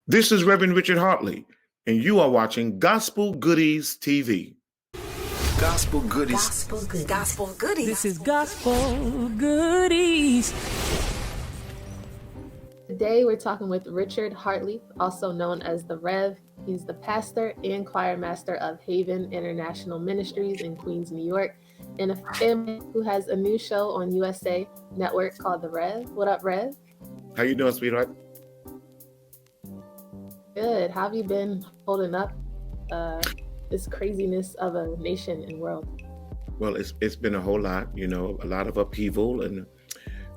This is Reverend Richard Hartley, and you are watching Gospel Goodies TV. Gospel Goodies. Gospel Goodies. Gospel Goodies. This is Gospel Goodies. Today we're talking with Richard Hartley, also known as the Rev. He's the pastor and choir master of Haven International Ministries in Queens, New York, and a family who has a new show on USA Network called The Rev. What up, Rev? How you doing, sweetheart? Good. How have you been holding up this craziness of a nation and world? Well, it's been a whole lot, a lot of upheaval and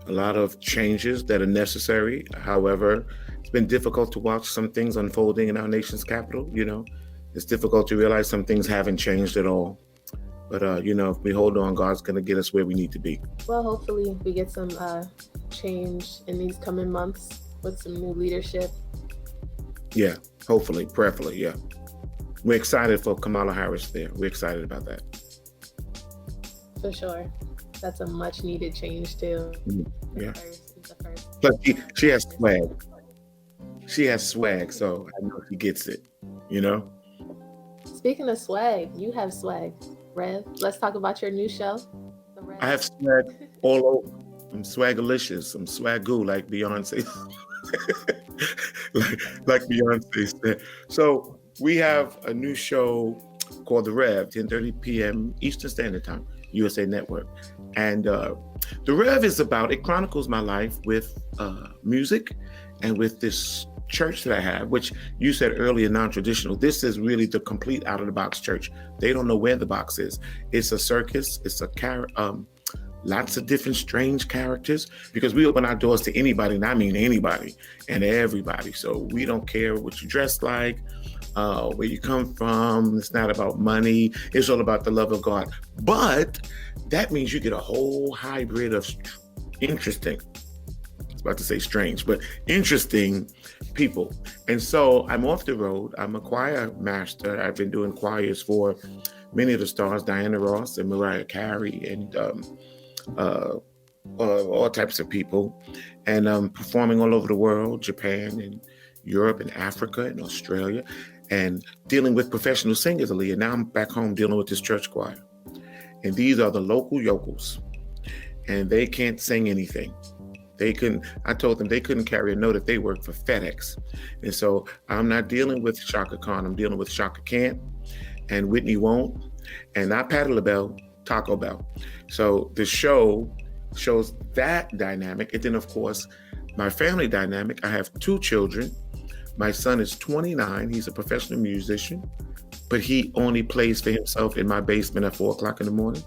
a lot of changes that are necessary. However, it's been difficult to watch some things unfolding in our nation's capital. It's difficult to realize some things haven't changed at all. But, if we hold on, God's going to get us where we need to be. Well, hopefully we get some change in these coming months with some new leadership. Yeah, hopefully, prayerfully, yeah. We're excited for Kamala Harris there. We're excited about that. For sure. That's a much needed change too. Yeah. The first. But she has swag. She has swag, so I know she gets it, Speaking of swag, you have swag, Rev. Let's talk about your new show, The Rev. I have swag all over. I'm swagalicious. I'm swagoo like Beyonce. like Beyonce said. So we have a new show called The Rev, 10:30 p.m. Eastern Standard Time, USA Network. And The Rev it chronicles my life with music and with this church that I have, which you said earlier, non-traditional. This is really the complete out-of-the-box church. They don't know where the box is. It's a circus. It's lots of different strange characters, because we open our doors to anybody, and I mean anybody and everybody. So we don't care what you dress like, where you come from. It's not about money. It's all about the love of God. But that means you get a whole hybrid of interesting, I was about to say strange, but interesting people. And so I'm off the road. I'm a choir master. I've been doing choirs for many of the stars, Diana Ross and Mariah Carey, and all types of people, and performing all over the world, Japan and Europe and Africa and Australia, and dealing with professional singers, Aaliyah. Now I'm back home dealing with this church choir. And these are the local yokels, and they can't sing anything. I told them they couldn't carry a note if they worked for FedEx. And so I'm not dealing with Shaka Khan. I'm dealing with Shaka Can't, and Whitney Won't, and not Patti LaBelle, Taco Bell. So the show shows that dynamic. And then, of course, my family dynamic. I have 2 children. My son is 29. He's a professional musician, but he only plays for himself in my basement at 4:00 in the morning.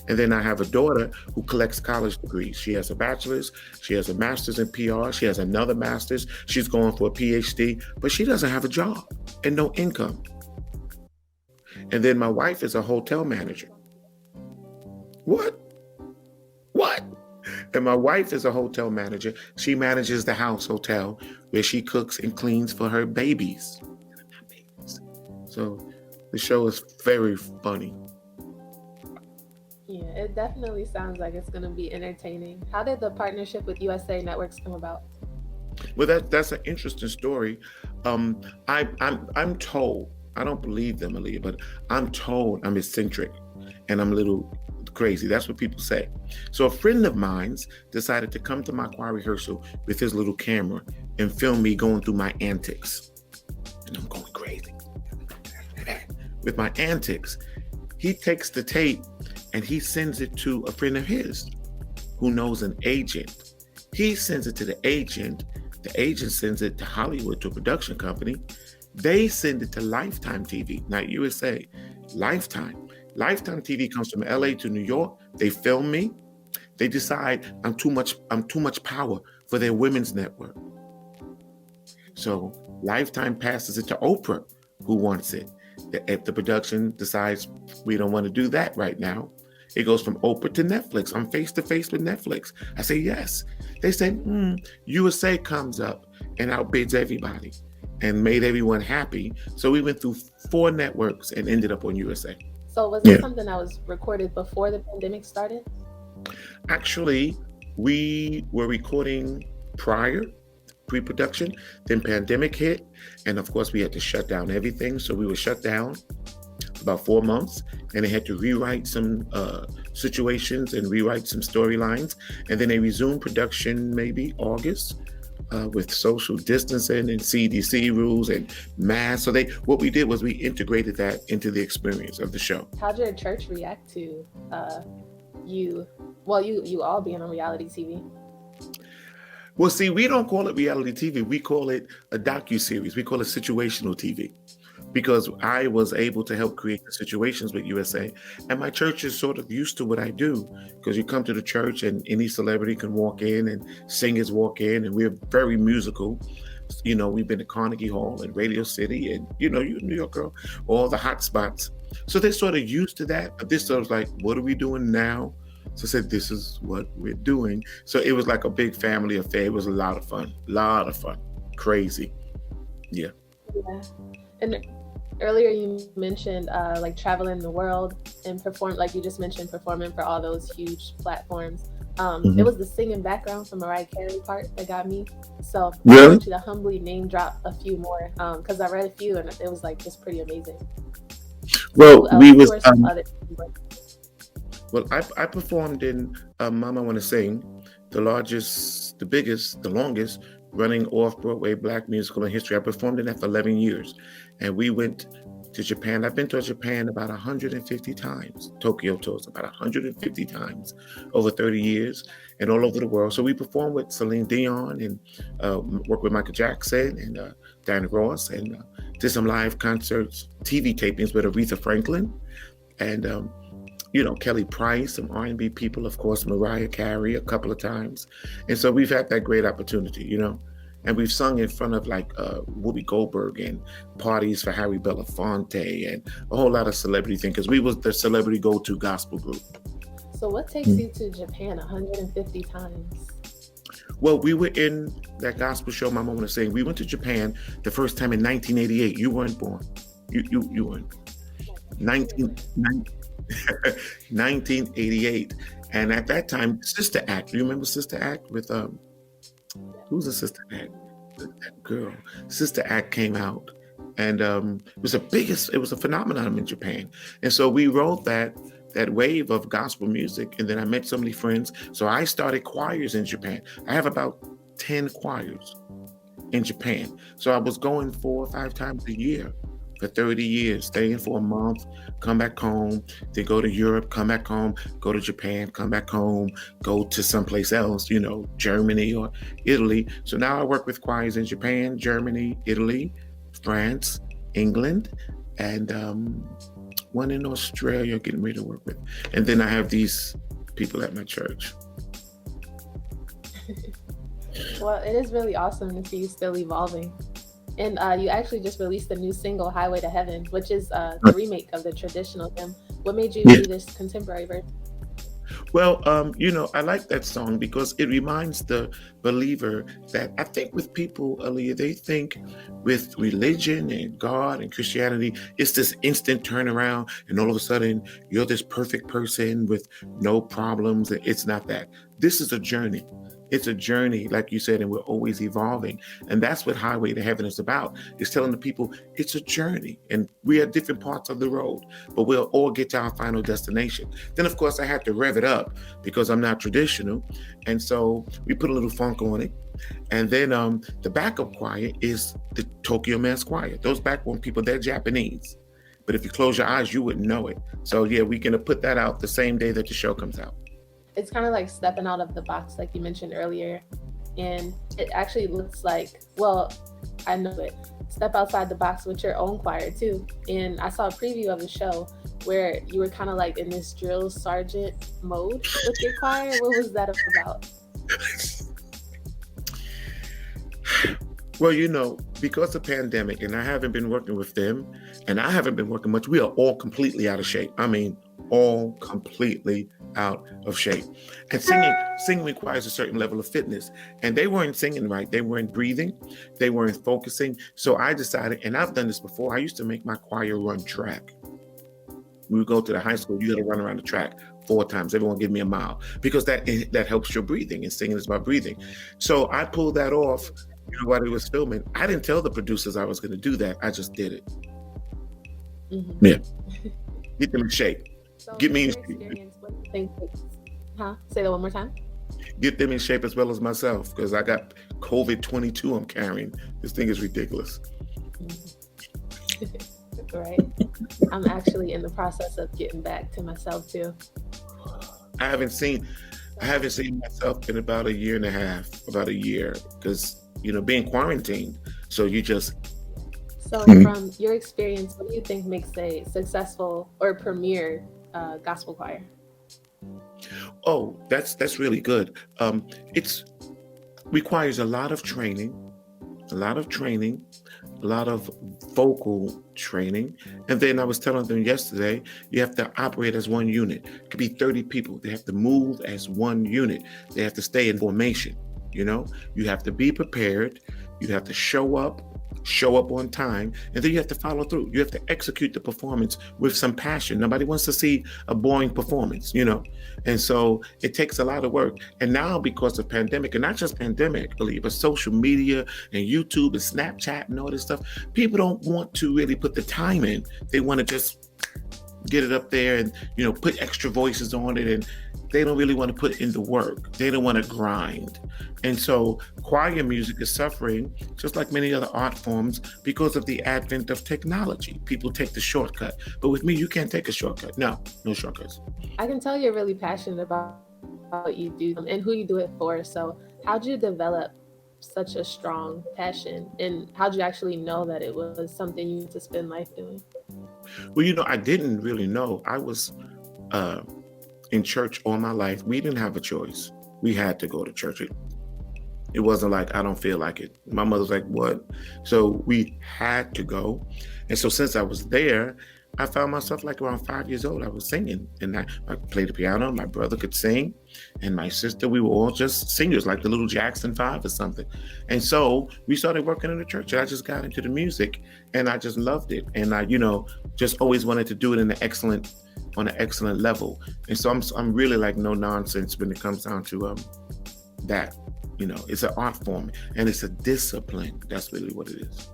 And then I have a daughter who collects college degrees. She has a bachelor's, she has a master's in PR, she has another master's, she's going for a PhD, but she doesn't have a job and no income. And then my wife is a hotel manager. What? And my wife is a hotel manager. She manages the house hotel where she cooks and cleans for her babies. So the show is very funny. Yeah, it definitely sounds like it's going to be entertaining. How did the partnership with USA Networks come about? Well, that's an interesting story. I'm told, I don't believe them, Aaliyah, but I'm told I'm eccentric and I'm a little crazy. That's what people say. So a friend of mine's decided to come to my choir rehearsal with his little camera and film me going through my antics. And I'm going crazy with my antics. He takes the tape and he sends it to a friend of his who knows an agent. He sends it to the agent. The agent sends it to Hollywood, to a production company. They send it to Lifetime TV, not USA, Lifetime. Lifetime TV comes from LA to New York. They film me. They decide I'm too much power for their women's network. So Lifetime passes it to Oprah, who wants it. If the production decides we don't want to do that right now, it goes from Oprah to Netflix. I'm face to face with Netflix. I say yes. They say, USA comes up and outbids everybody and made everyone happy. So we went through 4 networks and ended up on USA. So was it something that was recorded before the pandemic started? Actually, we were recording prior. pre-production. Then pandemic hit, and of course we had to shut down everything. So we were shut down about 4 months, and they had to rewrite some situations and rewrite some storylines. And then they resumed production maybe August with social distancing and CDC rules and masks. So what we did was we integrated that into the experience of the show. How'd your church react to you all being on reality TV? Well, see, we don't call it reality TV. We call it a docuseries. We call it situational TV, because I was able to help create the situations with USA. And my church is sort of used to what I do, because you come to the church and any celebrity can walk in and singers walk in, and we're very musical. You know, we've been to Carnegie Hall and Radio City and, you know, you New York girl, all the hot spots. So they're sort of used to that. But this sort of like, what are we doing now? So I said, this is what we're doing. So it was like a big family affair. It was a lot of fun, crazy. Yeah. Yeah. And earlier you mentioned like traveling the world and like you just mentioned, performing for all those huge platforms. It was the singing background from Mariah Carey part that got me. So Really? I want you to humbly name drop a few more, because I read a few and it was like just pretty amazing. Well, Who are some other people? Well, I performed in Mama Wanna Sing, the largest, the biggest, the longest running off-Broadway Black musical in history. I performed in that for 11 years. And we went to Japan. I've been to Japan about 150 times. Tokyo tours about 150 times over 30 years and all over the world. So we performed with Celine Dion and worked with Michael Jackson and Diana Ross, and did some live concerts, TV tapings with Aretha Franklin and you know, Kelly Price, some R&B people, of course, Mariah Carey a couple of times. And so we've had that great opportunity, you know, and we've sung in front of like Whoopi Goldberg and parties for Harry Belafonte and a whole lot of celebrity things, because we was the celebrity go-to gospel group. So what takes you to Japan 150 times? Well, we were in that gospel show, Mama Wanna Sing. We went to Japan the first time in 1988. You weren't born. You weren't. 1988, and at that time, Sister Act. Do you remember Sister Act with who's the Sister Act? That girl. Sister Act came out, and it was a phenomenon in Japan. And so we rode that wave of gospel music, and then I met so many friends. So I started choirs in Japan. I have about 10 choirs in Japan. So I was going 4 or 5 times a year for 30 years, staying for a month, come back home, then go to Europe, come back home, go to Japan, come back home, go to someplace else, you know, Germany or Italy. So now I work with choirs in Japan, Germany, Italy, France, England, and one in Australia getting ready to work with. And then I have these people at my church. Well, it is really awesome to see you still evolving. And you actually just released a new single, Highway to Heaven, which is the remake of the traditional hymn. What made you do this contemporary version? Well, you know, I like that song because it reminds the believer that I think with people, Aaliyah, they think with religion and God and Christianity, it's this instant turnaround and all of a sudden you're this perfect person with no problems. It's not that. This is a journey. It's a journey, like you said, and we're always evolving. And that's what Highway to Heaven is about. It's telling the people it's a journey and we are different parts of the road, but we'll all get to our final destination. Then, of course, I had to rev it up because I'm not traditional. And so we put a little funk on it. And then the backup choir is the Tokyo Mass Choir. Those background people, they're Japanese. But if you close your eyes, you wouldn't know it. So yeah, we're going to put that out the same day that the show comes out. It's kind of like stepping out of the box, like you mentioned earlier. And it actually looks like, well, I know it. Step outside the box with your own choir too. And I saw a preview of the show where you were kind of like in this drill sergeant mode with your choir. What was that about? Well, you know, because of pandemic, and I haven't been working with them, and I haven't been working much, we are all completely out of shape. I mean, all completely out of shape. And singing requires a certain level of fitness. And they weren't singing right. They weren't breathing. They weren't focusing. So I decided, and I've done this before, I used to make my choir run track. We would go to the high school, you got to run around the track 4 times. Everyone give me a mile because that helps your breathing, and singing is about breathing. So I pulled that off You know, while they was filming, I didn't tell the producers I was going to do that. I just did it. Mm-hmm. Yeah. Get them in shape. So, Get in me in your shape. experience, what do you think? Huh? Say that one more time. Get them in shape as well as myself, because I got COVID-22 I'm carrying. This thing is ridiculous. Right. I'm actually in the process of getting back to myself too. I haven't seen myself in about a year and a half, about a year, because being quarantined. So you just So, Mhm. from your experience, what do you think makes a successful or premier gospel choir? Oh, that's really good. It's requires a lot of training, a lot of training, a lot of vocal training. And then I was telling them yesterday, you have to operate as one unit. It could be 30 people. They have to move as one unit. They have to stay in formation. You have to be prepared. You have to show up on time, and then you have to follow through. You have to execute the performance with some passion. Nobody wants to see a boring performance. And so it takes a lot of work. And now, because of pandemic, and not just pandemic, but social media and YouTube and Snapchat and all this stuff, people don't want to really put the time in. They want to just get it up there and put extra voices on it, and they don't really want to put in the work. They don't want to grind. And so choir music is suffering, just like many other art forms, because of the advent of technology. People take the shortcut, but with me, you can't take a shortcut. No shortcuts. I can tell you're really passionate about what you do and who you do it for. So, how'd you develop such a strong passion, and how'd you actually know that it was something you need to spend life doing? Well, I didn't really know. I was in church all my life. We didn't have a choice. We had to go to church. It wasn't like, I don't feel like it. My mother's like, what? So we had to go. And so since I was there, I found myself like around 5 years old. I was singing, and I played the piano. My brother could sing, and my sister, we were all just singers, like the little Jackson 5 or something. And so we started working in the church, and I just got into the music, and I just loved it. And I, just always wanted to do it on an excellent level. And so I'm really like no nonsense when it comes down to that. It's an art form, and it's a discipline. That's really what it is.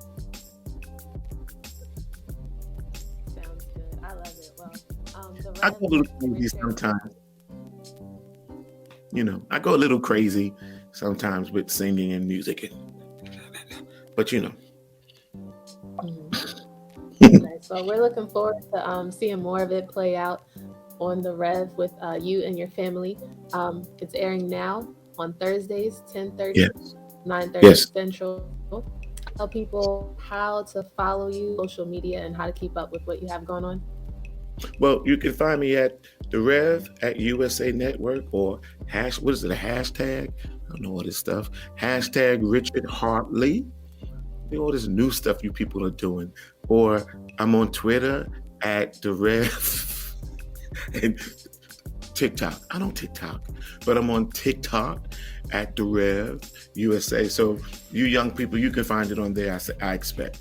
Sounds good. I love it. Well, the I go a little crazy sometimes. I go a little crazy sometimes with singing and music, but Nice. Well, we're looking forward to seeing more of it play out on the Rev with you and your family. It's airing now on Thursdays, 10:30, yes, 9:30 yes. Central. Tell people how to follow you, social media, and how to keep up with what you have going on. Well, you can find me at the Rev at USA Network, or what is it? A hashtag? I don't know all this stuff. Hashtag Richard Hartley. All this new stuff you people are doing. Or I'm on Twitter at the Rev and TikTok. I don't TikTok, but I'm on TikTok at the Rev USA. So you young people, you can find it on there, I expect.